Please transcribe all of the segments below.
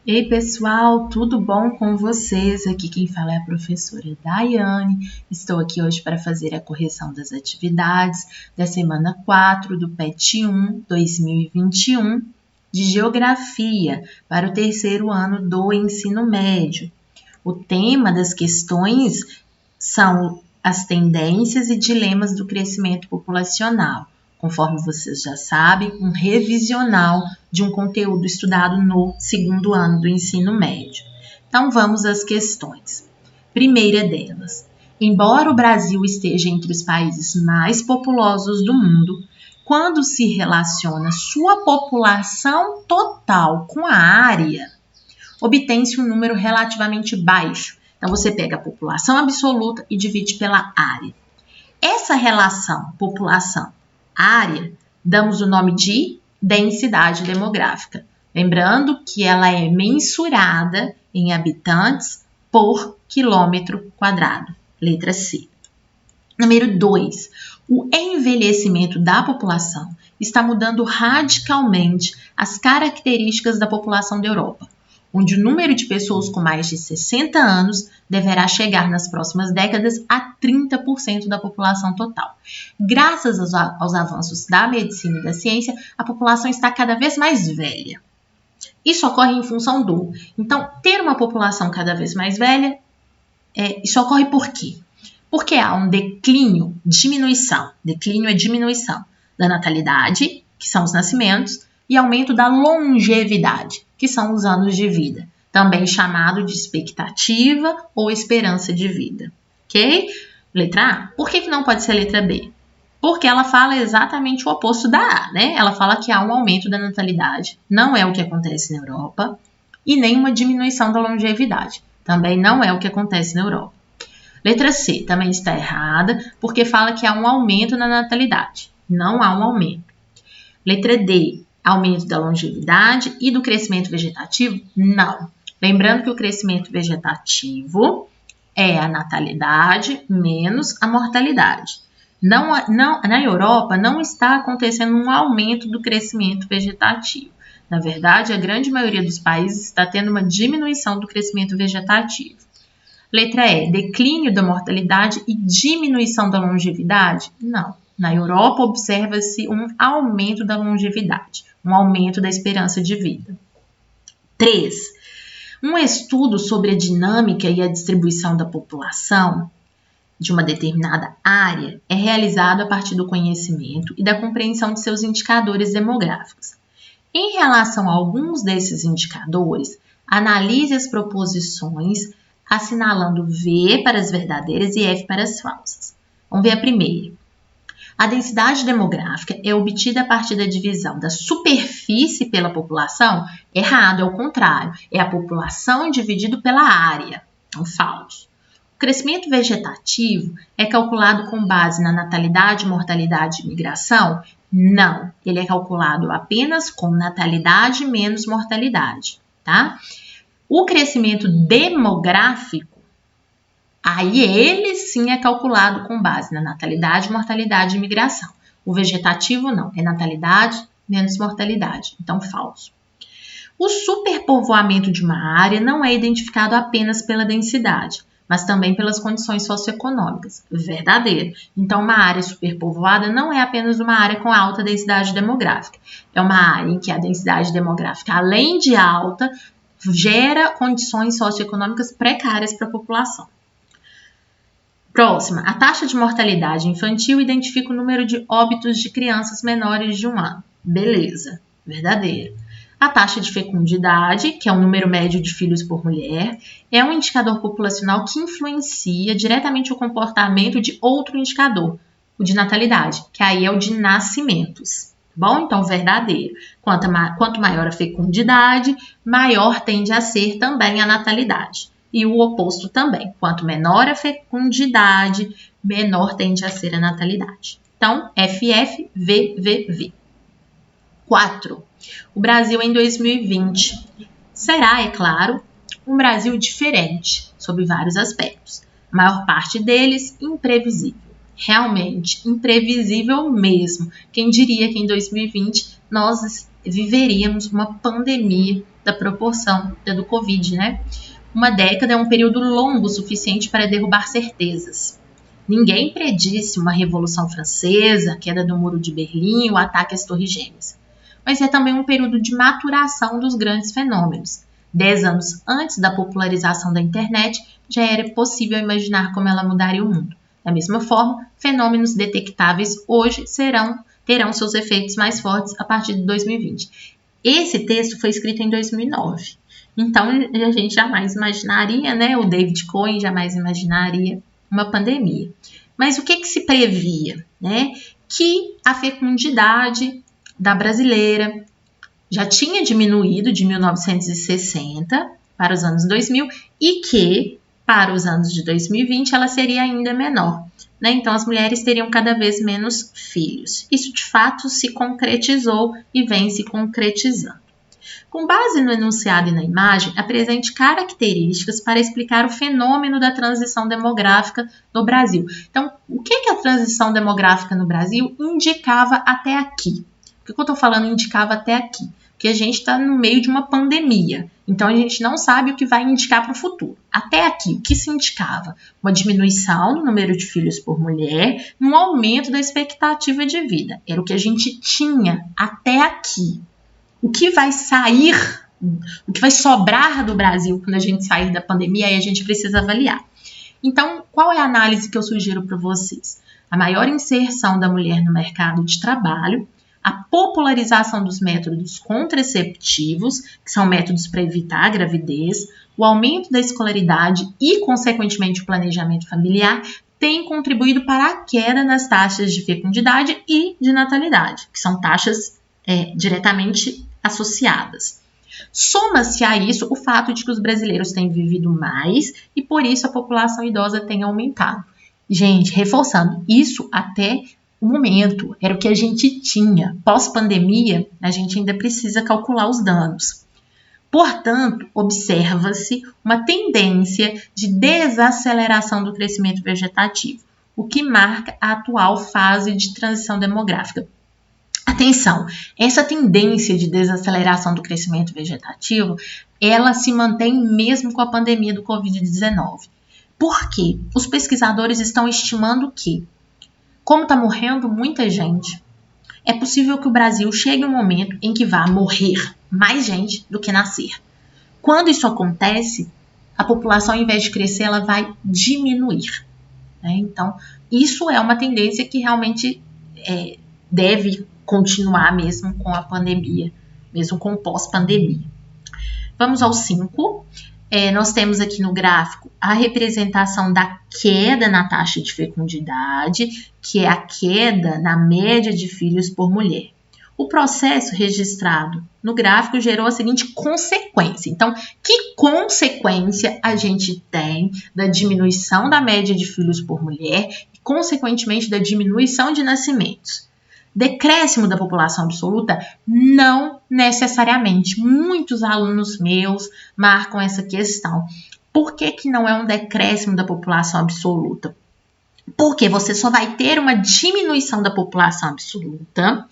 Ei pessoal, tudo bom com vocês? Aqui quem fala é a professora Daiane. Estou aqui hoje para fazer a correção das atividades da semana 4 do PET 1 2021 de Geografia para o terceiro ano do ensino médio. O tema das questões são as tendências e dilemas do crescimento populacional. Conforme vocês já sabem, um revisional de um conteúdo estudado no segundo ano do ensino médio. Então, vamos às questões. Primeira delas. Embora o Brasil esteja entre os países mais populosos do mundo, quando se relaciona sua população total com a área, obtém-se um número relativamente baixo. Então, você pega a população absoluta e divide pela área. Essa relação população-área, damos o nome de densidade demográfica. Lembrando que ela é mensurada em habitantes por quilômetro quadrado. Letra C. Número 2. O envelhecimento da população está mudando radicalmente as características da população da Europa, onde o número de pessoas com mais de 60 anos deverá chegar nas próximas décadas a 30% da população total. Graças aos avanços da medicina e da ciência, a população está cada vez mais velha. Isso ocorre em função do... Então, ter uma população cada vez mais velha, isso ocorre por quê? Porque há um declínio é diminuição da natalidade, que são os nascimentos, e aumento da longevidade, que são os anos de vida, também chamado de expectativa ou esperança de vida, ok? Letra A. Por que não pode ser a letra B? Porque ela fala exatamente o oposto da A, né? Ela fala que há um aumento da natalidade, não é o que acontece na Europa, e nem uma diminuição da longevidade, também não é o que acontece na Europa. Letra C também está errada, porque fala que há um aumento na natalidade, não há um aumento. Letra D. Aumento da longevidade e do crescimento vegetativo? Não. Lembrando que o crescimento vegetativo é a natalidade menos a mortalidade. Na Europa não está acontecendo um aumento do crescimento vegetativo. Na verdade, a grande maioria dos países está tendo uma diminuição do crescimento vegetativo. Letra E. Declínio da mortalidade e diminuição da longevidade? Não. Na Europa, observa-se um aumento da longevidade, um aumento da esperança de vida. 3. Um estudo sobre a dinâmica e a distribuição da população de uma determinada área é realizado a partir do conhecimento e da compreensão de seus indicadores demográficos. Em relação a alguns desses indicadores, analise as proposições assinalando V para as verdadeiras e F para as falsas. Vamos ver a primeira. A densidade demográfica é obtida a partir da divisão da superfície pela população? Errado, é o contrário. É a população dividido pela área. Então, falso. O crescimento vegetativo é calculado com base na natalidade, mortalidade e migração? Não. Ele é calculado apenas com natalidade menos mortalidade, tá? O crescimento demográfico, aí ele sim é calculado com base na natalidade, mortalidade e migração. O vegetativo não, é natalidade menos mortalidade, então falso. O superpovoamento de uma área não é identificado apenas pela densidade, mas também pelas condições socioeconômicas. Verdadeiro. Então, uma área superpovoada não é apenas uma área com alta densidade demográfica. É uma área em que a densidade demográfica, além de alta, gera condições socioeconômicas precárias para a população. Próxima, a taxa de mortalidade infantil identifica o número de óbitos de crianças menores de 1 ano. Beleza, verdadeiro. A taxa de fecundidade, que é o número médio de filhos por mulher, é um indicador populacional que influencia diretamente o comportamento de outro indicador, o de natalidade, que aí é o de nascimentos. Bom, então verdadeiro. Quanto maior a fecundidade, maior tende a ser também a natalidade. E o oposto também. Quanto menor a fecundidade, menor tende a ser a natalidade. Então, FFVVV. 4. O Brasil em 2020 será, é claro, um Brasil diferente, sob vários aspectos. A maior parte deles imprevisível. realmente imprevisível mesmo. Quem diria que em 2020 nós viveríamos uma pandemia da proporção da do Covid, né? Uma década é um período longo o suficiente para derrubar certezas. Ninguém predisse uma Revolução Francesa, a queda do Muro de Berlim, o ataque às Torres Gêmeas. Mas é também um período de maturação dos grandes fenômenos. 10 anos antes da popularização da internet, já era possível imaginar como ela mudaria o mundo. Da mesma forma, fenômenos detectáveis hoje terão seus efeitos mais fortes a partir de 2020. Esse texto foi escrito em 2009. Então, a gente jamais imaginaria, né? O David Cohen jamais imaginaria uma pandemia. Mas o que se previa, né? Que a fecundidade da brasileira já tinha diminuído de 1960 para os anos 2000 e que, para os anos de 2020, ela seria ainda menor. Né? Então, as mulheres teriam cada vez menos filhos. Isso, de fato, se concretizou e vem se concretizando. Com base no enunciado e na imagem, apresente características para explicar o fenômeno da transição demográfica no Brasil. Então, o que a transição demográfica no Brasil indicava até aqui? Por que eu estou falando indicava até aqui? Porque a gente está no meio de uma pandemia. Então, a gente não sabe o que vai indicar para o futuro. Até aqui, o que se indicava? Uma diminuição no número de filhos por mulher, um aumento da expectativa de vida. Era o que a gente tinha até aqui. O que vai sair, o que vai sobrar do Brasil quando a gente sair da pandemia, aí a gente precisa avaliar. Então, qual é a análise que eu sugiro para vocês? A maior inserção da mulher no mercado de trabalho, a popularização dos métodos contraceptivos, que são métodos para evitar a gravidez, o aumento da escolaridade e, consequentemente, o planejamento familiar, tem contribuído para a queda nas taxas de fecundidade e de natalidade, que são taxas diretamente associadas. Soma-se a isso o fato de que os brasileiros têm vivido mais e por isso a população idosa tem aumentado. Gente, reforçando, isso até o momento era o que a gente tinha. Pós-pandemia, a gente ainda precisa calcular os danos. Portanto, observa-se uma tendência de desaceleração do crescimento vegetativo, o que marca a atual fase de transição demográfica. Atenção, essa tendência de desaceleração do crescimento vegetativo, ela se mantém mesmo com a pandemia do Covid-19. Por quê? Os pesquisadores estão estimando que, como está morrendo muita gente, é possível que o Brasil chegue um momento em que vá morrer mais gente do que nascer. Quando isso acontece, a população, ao invés de crescer, ela vai diminuir. Né? Então, isso é uma tendência que realmente deve continuar mesmo com a pandemia, mesmo com o pós-pandemia. Vamos ao 5. Nós temos aqui no gráfico a representação da queda na taxa de fecundidade, que é a queda na média de filhos por mulher. O processo registrado no gráfico gerou a seguinte consequência. Então, que consequência a gente tem da diminuição da média de filhos por mulher e, consequentemente, da diminuição de nascimentos? Decréscimo da população absoluta? Não necessariamente. Muitos alunos meus marcam essa questão. Por que não é um decréscimo da população absoluta? Porque você só vai ter uma diminuição da população absoluta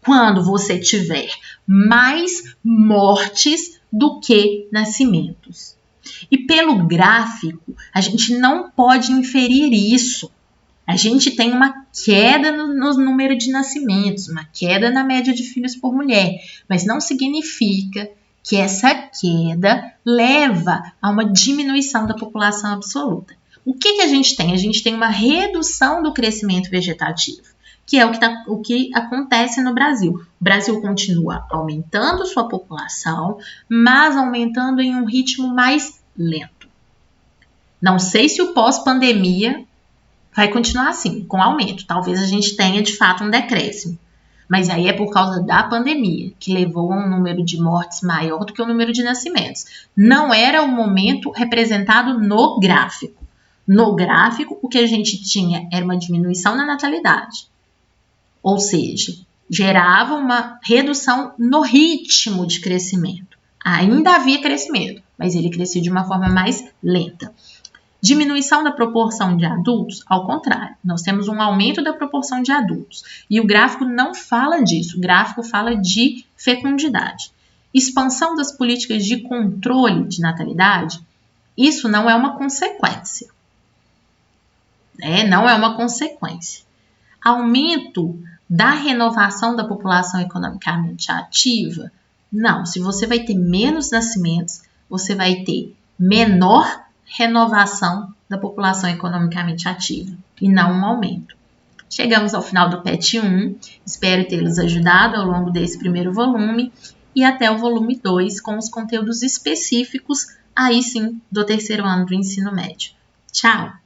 quando você tiver mais mortes do que nascimentos. E pelo gráfico, a gente não pode inferir isso. A gente tem uma queda no número de nascimentos, uma queda na média de filhos por mulher, mas não significa que essa queda leva a uma diminuição da população absoluta. O que a gente tem? A gente tem uma redução do crescimento vegetativo, que é o que acontece no Brasil. O Brasil continua aumentando sua população, mas aumentando em um ritmo mais lento. Não sei se o pós-pandemia vai continuar assim, com aumento. Talvez a gente tenha, de fato, um decréscimo. Mas aí é por causa da pandemia, que levou a um número de mortes maior do que o número de nascimentos. Não era o momento representado no gráfico. No gráfico, o que a gente tinha era uma diminuição na natalidade. Ou seja, gerava uma redução no ritmo de crescimento. Ainda havia crescimento, mas ele crescia de uma forma mais lenta. Diminuição da proporção de adultos? Ao contrário, nós temos um aumento da proporção de adultos. E o gráfico não fala disso, o gráfico fala de fecundidade. Expansão das políticas de controle de natalidade? Isso não é uma consequência. Não é uma consequência. Aumento da renovação da população economicamente ativa? Não. Se você vai ter menos nascimentos, você vai ter menor renovação da população economicamente ativa e não um aumento. Chegamos ao final do PET 1. Espero tê-los ajudado ao longo desse primeiro volume e até o volume 2 com os conteúdos específicos, aí sim, do terceiro ano do ensino médio. Tchau!